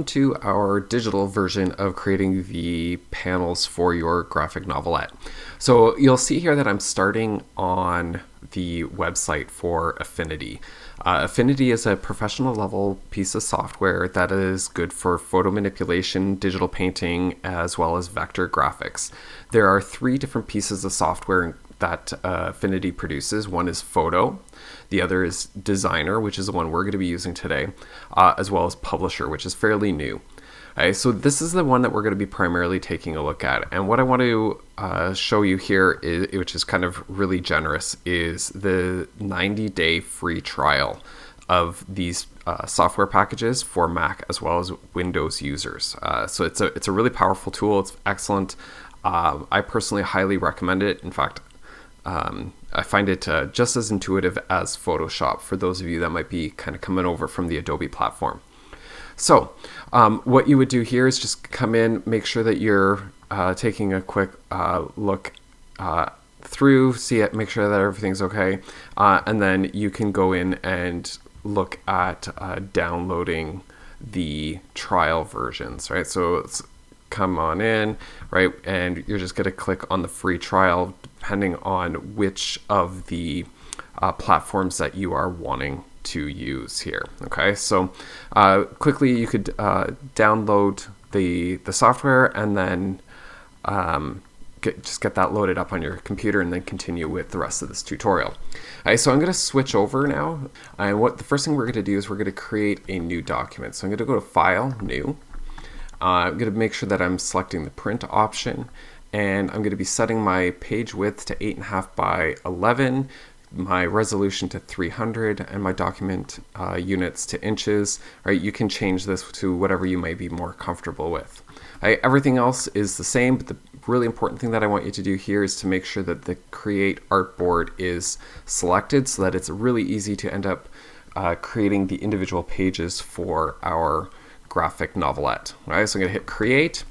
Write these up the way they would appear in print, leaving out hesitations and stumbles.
to our digital version of creating the panels for your graphic novelette. So you'll see here that I'm starting on the website for Affinity. Affinity is a professional level piece of software that is good for photo manipulation, digital painting, as well as vector graphics. There are 3 different pieces of software that Affinity produces. One is Photo, the other is Designer, which is the one we're going to be using today, as well as Publisher, which is fairly new. So this is the one that we're going to be primarily taking a look at. And what I want to show you here, which is kind of really generous, is the 90-day free trial of these software packages for Mac as well as Windows users. So it's a really powerful tool. It's excellent. I personally highly recommend it. In fact, I find it just as intuitive as Photoshop for those of you that might be kind of coming over from the Adobe platform. So what you would do here is just come in, make sure that you're taking a quick look through, see it, make sure that everything's okay, and then you can go in and look at downloading the trial versions, right? So let's come on in, right, and you're just going to click on the free trial depending on which of the platforms that you are wanting to use here. Okay, so quickly you could download the software and then just get that loaded up on your computer and then continue with the rest of this tutorial. So I'm going to switch over now, and the first thing we're going to do is we're going to create a new document. So I'm going to go to File, New. I'm going to make sure that I'm selecting the print option, and I'm going to be setting my page width to 8.5 by 11, my resolution to 300, and my document units to inches. Right, you can change this to whatever you might be more comfortable with. Everything else is the same, but the really important thing that I want you to do here is to make sure that the Create Artboard is selected so that it's really easy to end up creating the individual pages for our graphic novelette. Right, so I'm going to hit Create,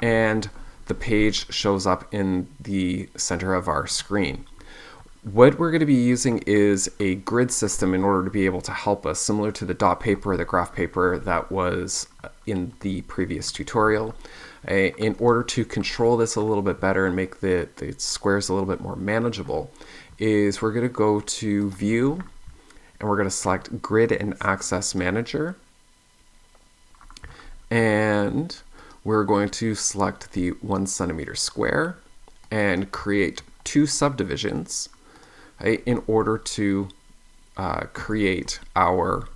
and the page shows up in the center of our screen. What we're going to be using is a grid system in order to be able to help us, similar to the dot paper or the graph paper that was in the previous tutorial. In order to control this a little bit better and make the squares a little bit more manageable, is we're going to go to View, and we're going to select Grid and Access Manager, and we're going to select the 1 centimeter square and create 2 subdivisions in order to create our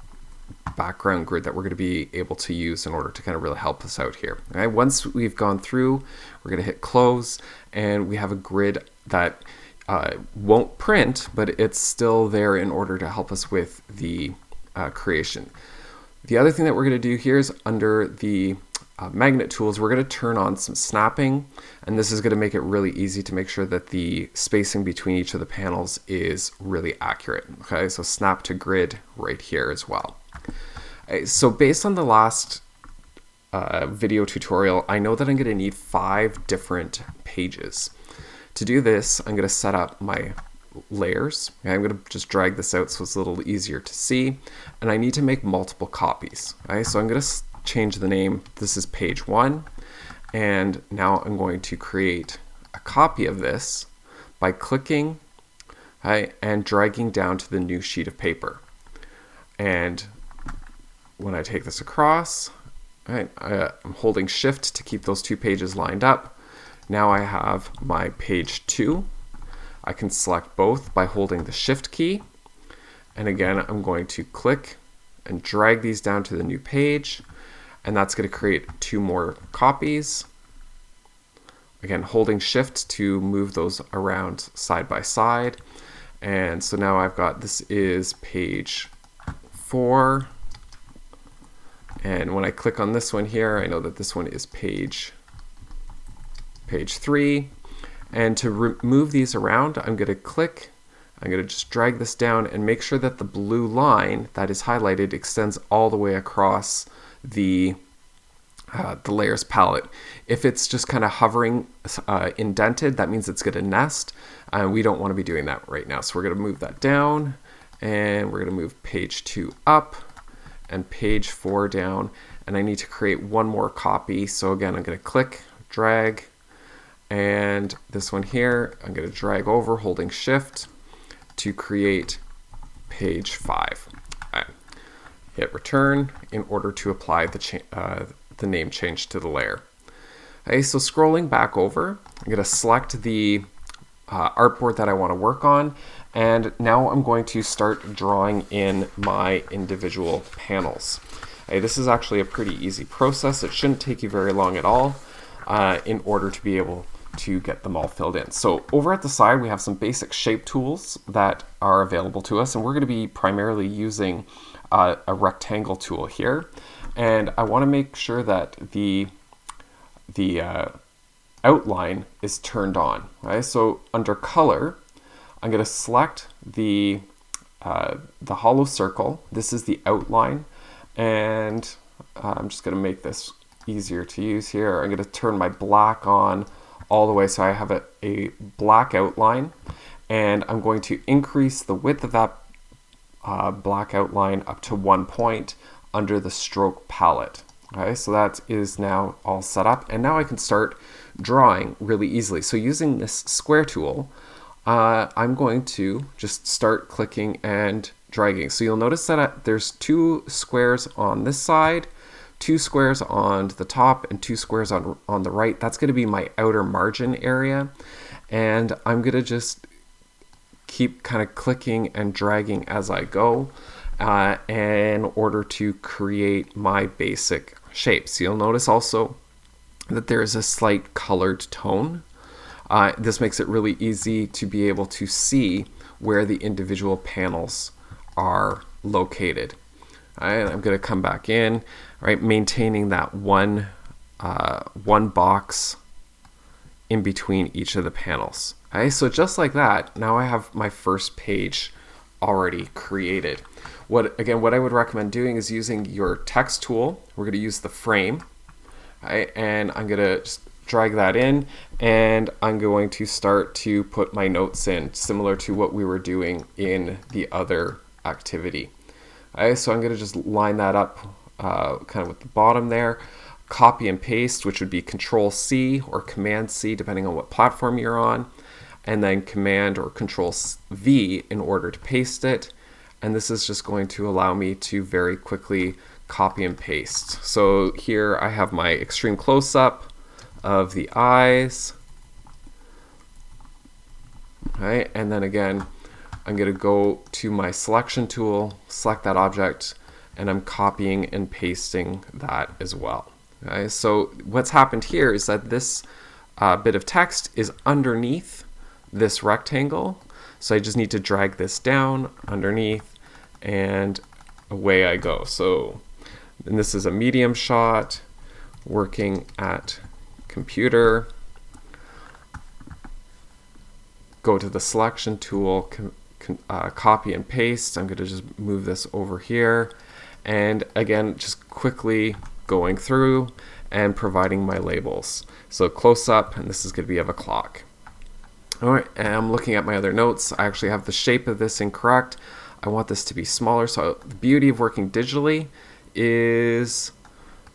background grid that we're going to be able to use in order to kind of really help us out here. Okay, once we've gone through, we're going to hit Close, and we have a grid that won't print, but it's still there in order to help us with the creation. The other thing that we're going to do here is under the magnet tools, we're going to turn on some snapping, and this is going to make it really easy to make sure that the spacing between each of the panels is really accurate. Okay, so snap to grid right here as well. So based on the last video tutorial, I know that I'm going to need 5 different pages. To do this, I'm going to set up my layers. Okay, I'm going to just drag this out so it's a little easier to see, and I need to make multiple copies. Okay, so I'm going to change the name. This is page 1, and now I'm going to create a copy of this by clicking and dragging down to the new sheet of paper. And when I take this across, I'm holding Shift to keep those 2 pages lined up. Now I have my page 2. I can select both by holding the Shift key, and again I'm going to click and drag these down to the new page, and that's going to create 2 more copies. Again, holding Shift to move those around side by side, and so now I've got, this is page 4, and when I click on this one here, I know that this one is page 3. And to remove these around, I'm going to click, I'm going to just drag this down and make sure that the blue line that is highlighted extends all the way across the layers palette. If it's just kind of hovering indented, that means it's going to nest, and we don't want to be doing that right now. So we're going to move that down, and we're going to move page 2 up and page 4 down, and I need to create one more copy. So again, I'm going to click, drag, and this one here, I'm going to drag over holding shift to create page 5. Hit return in order to apply the name change to the layer. Okay, so scrolling back over, I'm going to select the artboard that I want to work on, and now I'm going to start drawing in my individual panels. Okay, this is actually a pretty easy process. It shouldn't take you very long at all in order to be able to get them all filled in. So over at the side, we have some basic shape tools that are available to us, and we're going to be primarily using a rectangle tool here. And I want to make sure that the outline is turned on. Right? So under color, I'm going to select the hollow circle. This is the outline, and I'm just going to make this easier to use here. I'm going to turn my black on all the way so I have a black outline, and I'm going to increase the width of that black outline up to 1 point under the stroke palette. Okay, so that is now all set up, and now I can start drawing really easily. So using this square tool, I'm going to just start clicking and dragging. So you'll notice that there's 2 squares on this side, 2 squares on the top, and 2 squares on the right. That's going to be my outer margin area, and I'm going to just keep kind of clicking and dragging as I go in order to create my basic shapes. You'll notice also that there is a slight colored tone. This makes it really easy to be able to see where the individual panels are located. All right, I'm going to come back in, right, maintaining that one box in between each of the panels. Okay, so just like that, now I have my first page already created. What I would recommend doing is using your text tool. We're going to use the frame, right, and I'm going to just drag that in, and I'm going to start to put my notes in, similar to what we were doing in the other activity. Okay, so I'm going to just line that up kind of with the bottom there, copy and paste, which would be Control C or Command C depending on what platform you're on, and then Command or Control V in order to paste it. And this is just going to allow me to very quickly copy and paste. So here I have my extreme close-up of the eyes. Okay, and then again, I'm going to go to my selection tool, select that object, and I'm copying and pasting that as well. Okay, so what's happened here is that this bit of text is underneath this rectangle. So I just need to drag this down underneath, and away I go. So, and this is a medium shot, working at computer. Go to the selection tool, copy and paste. I'm going to just move this over here, and again, just quickly going through and providing my labels. So close up, and this is going to be of a clock. All right, and I'm looking at my other notes. I actually have the shape of this incorrect. I want this to be smaller. So the beauty of working digitally is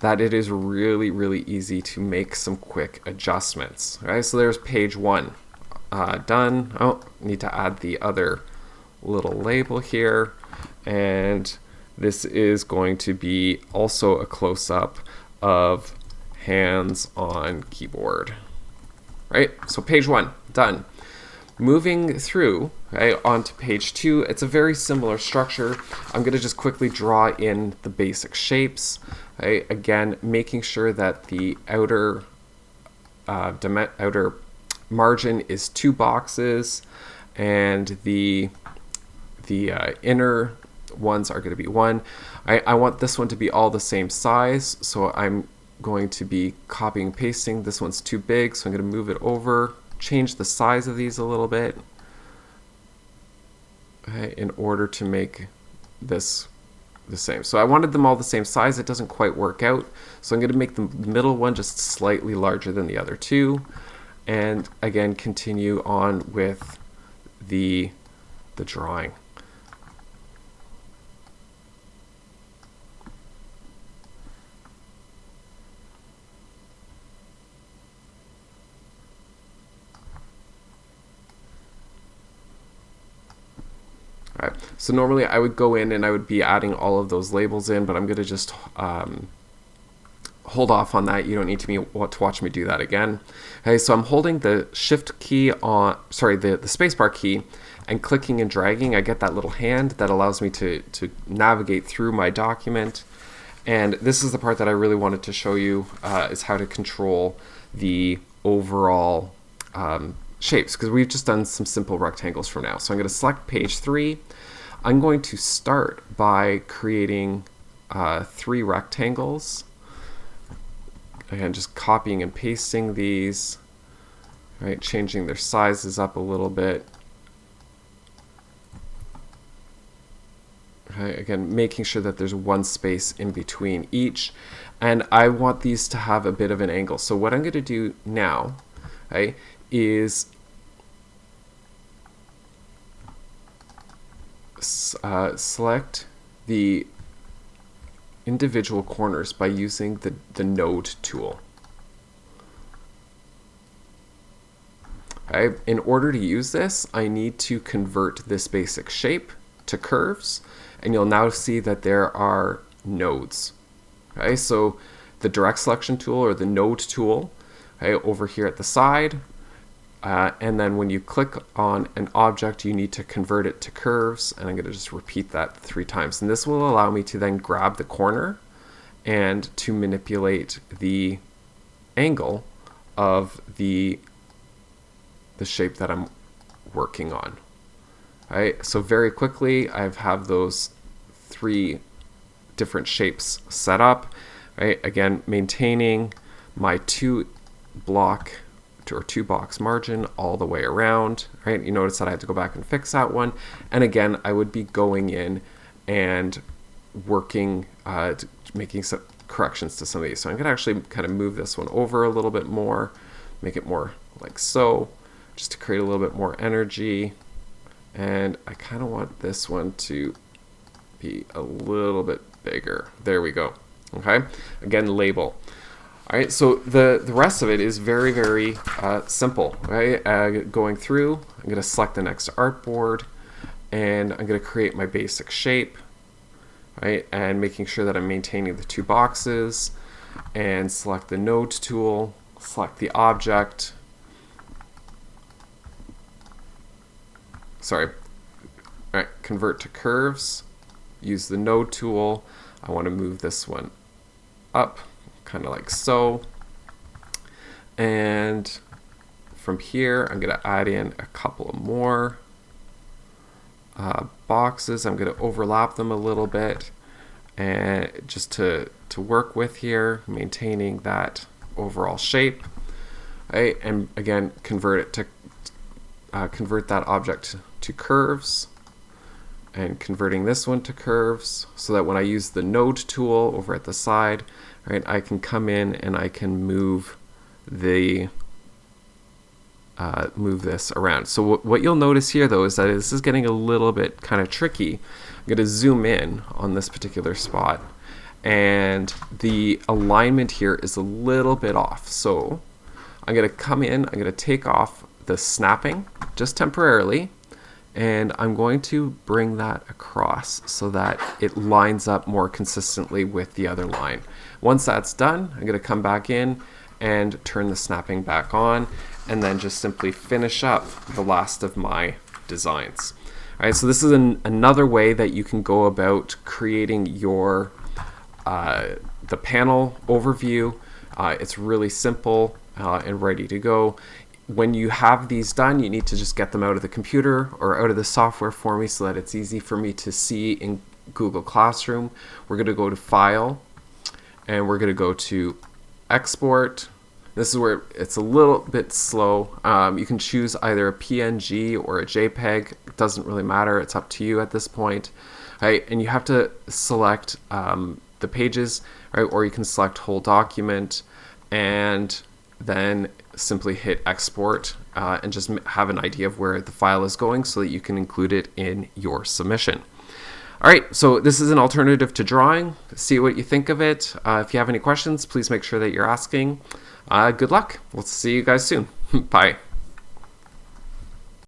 that it is really, really easy to make some quick adjustments. All right, so there's page 1 done. Oh, need to add the other little label here, and this is going to be also a close-up of hands on keyboard. Right, so page 1 done. Moving through, okay, onto page 2, it's a very similar structure. I'm going to just quickly draw in the basic shapes. Okay? Again, making sure that the outer margin is 2 boxes, and the inner ones are going to be 1. I want this one to be all the same size, so I'm going to be copying and pasting. This one's too big, so I'm going to move it over, change the size of these a little bit, okay, in order to make this the same. So I wanted them all the same size. It doesn't quite work out, so I'm going to make the middle one just slightly larger than the other 2, and again continue on with the drawing. Okay. So normally I would go in and I would be adding all of those labels in, but I'm going to just hold off on that. You don't need to watch me do that again. Okay, so I'm holding the shift key on, sorry, the spacebar key, and clicking and dragging. I get that little hand that allows me to navigate through my document. And this is the part that I really wanted to show you, is how to control the overall shapes, because we've just done some simple rectangles for now. So I'm going to select page 3. I'm going to start by creating 3 rectangles. Again, just copying and pasting these, right? Changing their sizes up a little bit. Okay, again, making sure that there's one space in between each. And I want these to have a bit of an angle. So what I'm going to do now, okay, is select the individual corners by using the node tool. Okay. In order to use this, I need to convert this basic shape to curves, and you'll now see that there are nodes. Okay, so the direct selection tool, or the node tool, okay, over here at the side, and then when you click on an object, you need to convert it to curves, and I'm going to just repeat that 3 times. And this will allow me to then grab the corner and to manipulate the angle of the shape that I'm working on. All right, so very quickly, I have those 3 different shapes set up. Right, again, maintaining my 2 box margin all the way around. Right, you notice that I had to go back and fix that one. And again, I would be going in and working, making some corrections to some of these. So I'm going to actually kind of move this one over a little bit more, make it more like so, just to create a little bit more energy. And I kind of want this one to be a little bit bigger. There we go. Okay, again, label. All right, so the rest of it is very, very simple, right? Going through, I'm going to select the next artboard, and I'm going to create my basic shape, right? And making sure that I'm maintaining the 2 boxes, and select the node tool, select the object. Sorry. All right, convert to curves, use the node tool. I want to move this one up, kind of like so. And from here, I'm going to add in a couple of more boxes. I'm going to overlap them a little bit, and just to work with here, maintaining that overall shape. Right? And again, convert that object to curves, and converting this one to curves, so that when I use the node tool over at the side, right, I can come in and I can move this around. So what you'll notice here, though, is that this is getting a little bit kind of tricky. I'm going to zoom in on this particular spot, and the alignment here is a little bit off. So I'm going to come in, I'm going to take off the snapping just temporarily, and I'm going to bring that across so that it lines up more consistently with the other line. Once that's done, I'm going to come back in and turn the snapping back on, and then just simply finish up the last of my designs. All right, so this is another way that you can go about creating your the panel overview. It's really simple and ready to go. When you have these done, you need to just get them out of the computer or out of the software for me so that it's easy for me to see in Google Classroom. We're going to go to File, and we're going to go to Export. This is where it's a little bit slow. You can choose either a PNG or a JPEG. It doesn't really matter. It's up to you at this point. Right? And you have to select the pages, right? Or you can select whole document, and then simply hit export and just have an idea of where the file is going so that you can include it in your submission. All right, so this is an alternative to drawing. See what you think of it. If you have any questions, please make sure that you're asking. Good luck. We'll see you guys soon. Bye.